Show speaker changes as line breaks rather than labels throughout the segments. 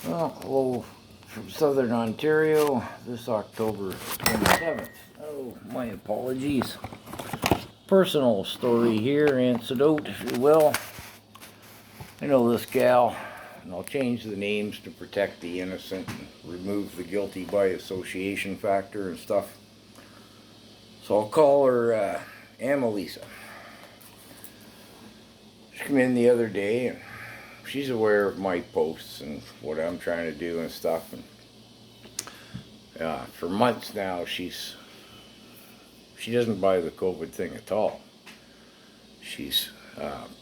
Well, hello from Southern Ontario, this October 27th. Oh, my apologies. Personal story here, anecdote, if you will. I know this gal, and I'll change the names to protect the innocent and remove the guilty by association factor and stuff. So I'll call her Annalisa. She came in the other day and she's aware of my posts and what I'm trying to do and stuff. And for months now, she doesn't buy the COVID thing at all. She's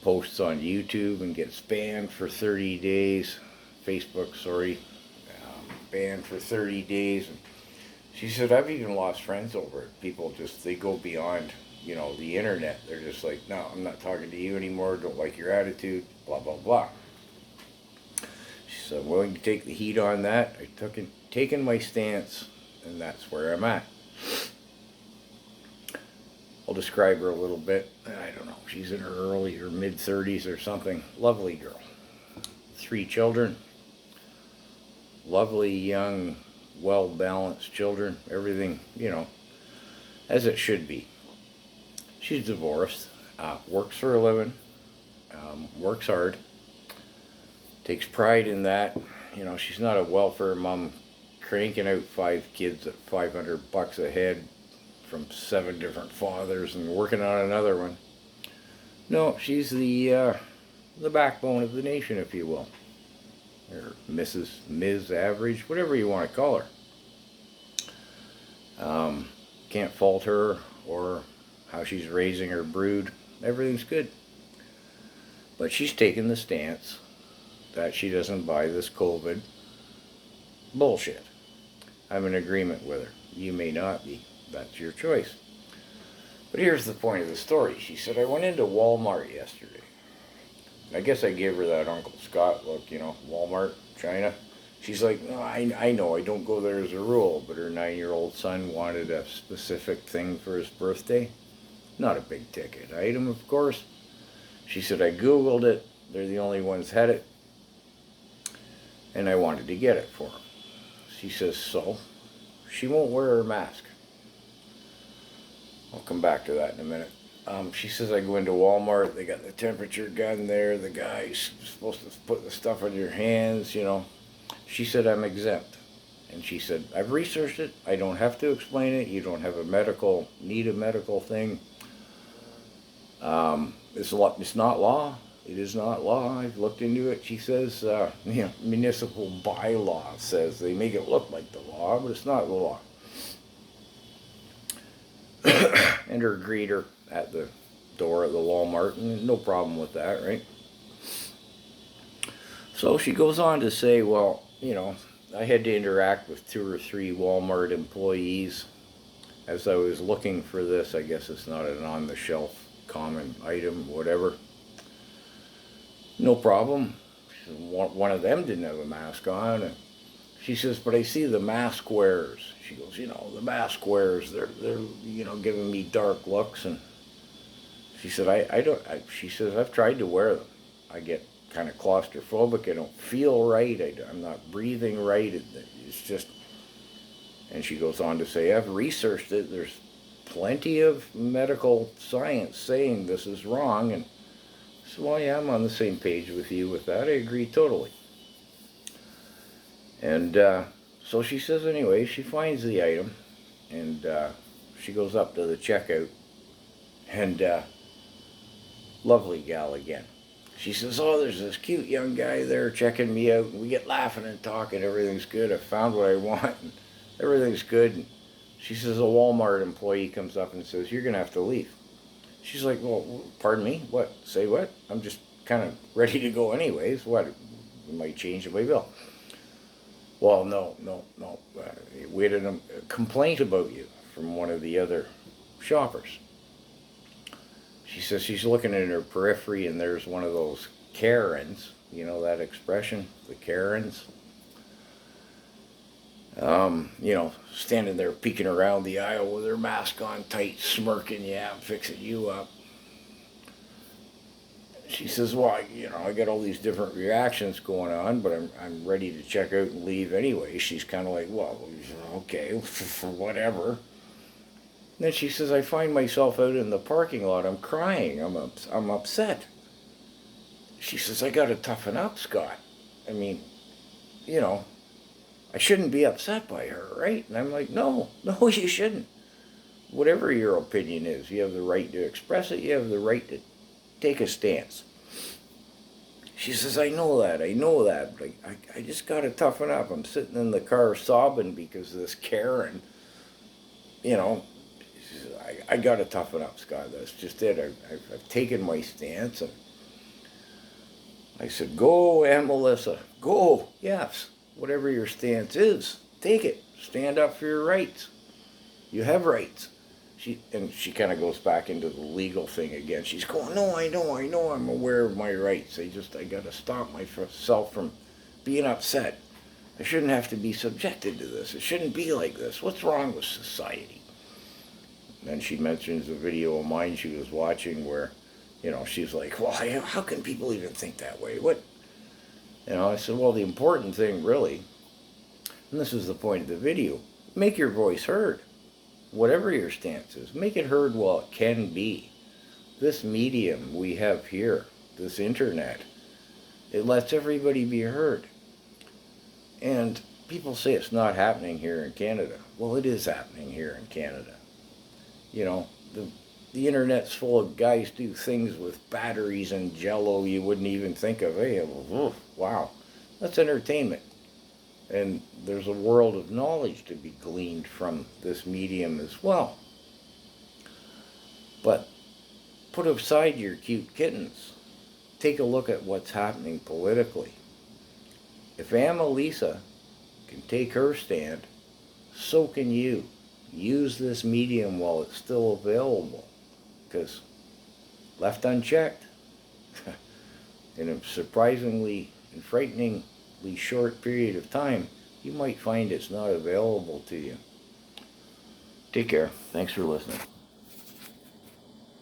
posts on YouTube and gets banned for 30 days. Facebook, sorry, banned for 30 days. And she said, I've even lost friends over it. People they go beyond, the internet. They're just like, no, I'm not talking to you anymore. Don't like your attitude, blah, blah, blah. She said, I'm willing to take the heat on that. I've taken my stance, and that's where I'm at. I'll describe her a little bit. I don't know. She's in her early or mid 30s or something. Lovely girl. 3 children. Lovely, young, well-balanced children. Everything, as it should be. She's divorced. Works for a living. Works hard. Takes pride in that. She's not a welfare mom cranking out 5 kids at $500 a head from 7 different fathers and working on another one. No, she's the backbone of the nation, if you will. Or Ms. Average, whatever you want to call her. Can't fault her or how she's raising her brood. Everything's good. But she's taken the stance that she doesn't buy this COVID bullshit. I'm in agreement with her. You may not be. That's your choice. But here's the point of the story. She said, I went into Walmart yesterday. I guess I gave her that Uncle Scott look, Walmart, China. She's like, no, I know, I don't go there as a rule, but her 9-year-old son wanted a specific thing for his birthday. Not a big ticket item, of course. She said, I Googled it. They're the only ones had it. And I wanted to get it for her. She says, so? She won't wear her mask. I'll come back to that in a minute. She says, I go into Walmart, they got the temperature gun there, the guy's supposed to put the stuff on your hands, She said, I'm exempt. And she said, I've researched it, I don't have to explain it, you don't have need a medical thing. It's not law. It is not law. I've looked into it. She says, municipal bylaw says they make it look like the law, but it's not the law. And her greeter at the door of the Walmart, and no problem with that, right? So she goes on to say, well, I had to interact with 2 or 3 Walmart employees as I was looking for this. I guess it's not an on-the-shelf common item, whatever. No problem. One of them didn't have a mask on, and she says, but I see the mask wearers. She goes, the mask wearers, they're giving me dark looks. And she said, she says, I've tried to wear them. I get kind of claustrophobic. I don't feel right. I'm not breathing right. It's just, and she goes on to say, I've researched it. There's plenty of medical science saying this is wrong. And so, well, yeah, I'm on the same page with you with that. I agree totally. And so she says, anyway, she finds the item, and she goes up to the checkout, and lovely gal again. She says, oh, there's this cute young guy there checking me out, and we get laughing and talking, everything's good, I found what I want, and everything's good. And she says, a Walmart employee comes up and says, you're going to have to leave. She's like, well, pardon me, what? Say what? I'm just kind of ready to go anyways. What? You might change my bill. Well, no. We had a complaint about you from one of the other shoppers. She says she's looking in her periphery and there's one of those Karens, that expression, the Karens. Standing there peeking around the aisle with her mask on tight, smirking, yeah, I'm fixing you up. she says, well, I got all these different reactions going on, but I'm ready to check out and leave anyway. She's kind of like, well, okay, whatever. And then she says, I find myself out in the parking lot. I'm crying. I'm upset. She says, I got to toughen up, Scott. I mean, I shouldn't be upset by her, right? And I'm like, no, you shouldn't. Whatever your opinion is, you have the right to express it. You have the right to take a stance. She says, I know that. But I just got to toughen up. I'm sitting in the car sobbing because of this Karen. I got to toughen up, Scott. That's just it. I've taken my stance. And I said, go, Aunt Melissa. Go. Yes. Whatever your stance is, take it. Stand up for your rights. You have rights. She kind of goes back into the legal thing again. She's going, no, I know, I'm aware of my rights. I got to stop myself from being upset. I shouldn't have to be subjected to this. It shouldn't be like this. What's wrong with society? And then she mentions a video of mine she was watching where, she's like, well, how can people even think that way? What? I said, well, the important thing really, and this is the point of the video, make your voice heard. Whatever your stance is, make it heard while it can be. This medium we have here, this internet, it lets everybody be heard. And people say it's not happening here in Canada. Well, it is happening here in Canada. The internet's full of guys do things with batteries and jello you wouldn't even think of. Hey, wow, that's entertainment. And there's a world of knowledge to be gleaned from this medium as well. But put aside your cute kittens. Take a look at what's happening politically. If Annalisa can take her stand, so can you. Use this medium while it's still available. Because left unchecked, in a surprisingly and frighteningly short period of time, you might find it's not available to you. Take care. Thanks for listening.